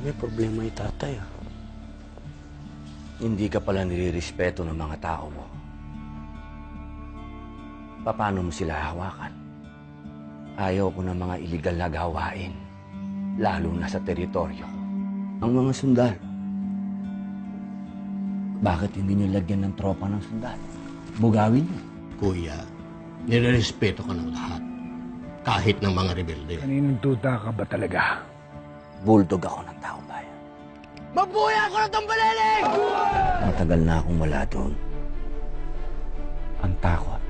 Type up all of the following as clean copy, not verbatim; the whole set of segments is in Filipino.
May problema yung tatay, ah. Hindi ka pala nilirespeto ng mga tao mo. Paano mo sila hawakan? Ayaw ko ng mga iligal na gawain, lalo na sa teritoryo ko. Ang mga sundalo, bakit hindi niyo lagyan ng tropa ng sundalo? Bugawin niyo. Kuya, nirerespeto ka ng lahat. Kahit ng mga rebelde. Kaninong tuta ka ba talaga? Bulldog ako ng taong bayan. Mabuhay ako ng Tambaleling! Matagal na akong wala doon. Ang takot,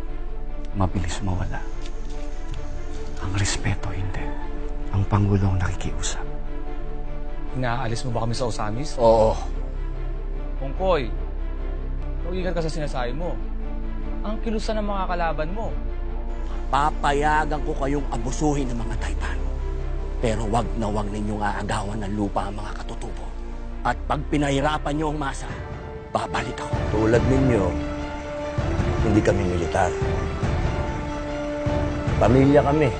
mabilis mawala. Ang respeto, hindi. Ang Pangulo ang nakikiusap. Inaalis mo ba kami sa Osamis? Oo. Kungkoy, nagigan ka sa sinasabi mo. Ang kilusan ng mga kalaban mo. Papayagan ko kayong abusuhin ng mga Taypan. Pero wag na wag ninyong aagawan ng lupa ang mga katutubo. At pag pinahirapan niyo ang masa, babalik ako. Tulad ninyo, hindi kami militar. Pamilya kami.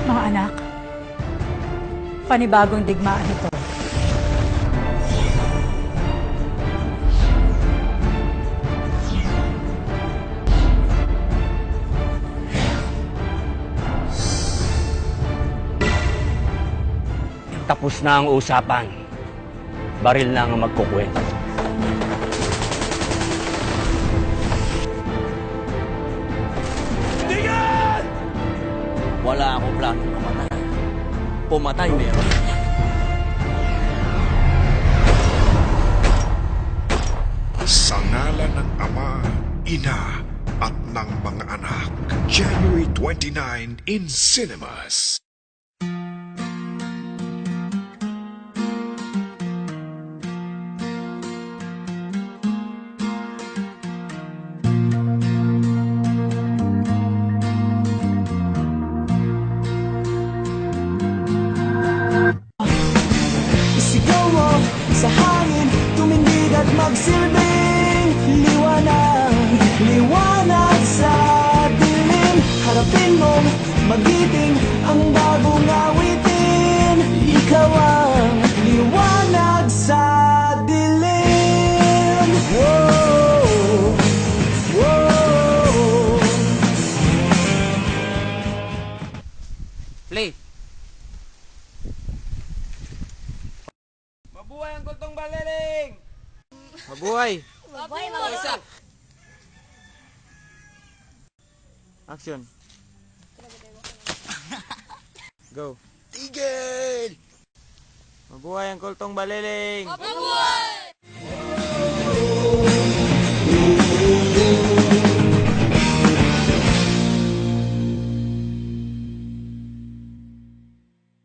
Mga anak, panibagong digmaan ito. Tapos na ang usapan. Baril na ang magkukwento. Tingnan! Wala akong planong pumatay. Pumatay meron. Sa ngalan ng Ama, Ina, at ng mga anak. January 29 in cinemas. Isigaw mo sa hangin, tumindig at magsilbing liwanag, liwanag sa dilim. Harapin mong magiting ang bagong awitin. Ikaw ang liwanag sa dilim. Whoa, whoa. Play! Mabuhay ang Kultong Baleling! Mabuhay! Mabuhay, mabuhay! Action! Go! Tigil! Mabuhay ang Kultong Baleling! Mabuhay!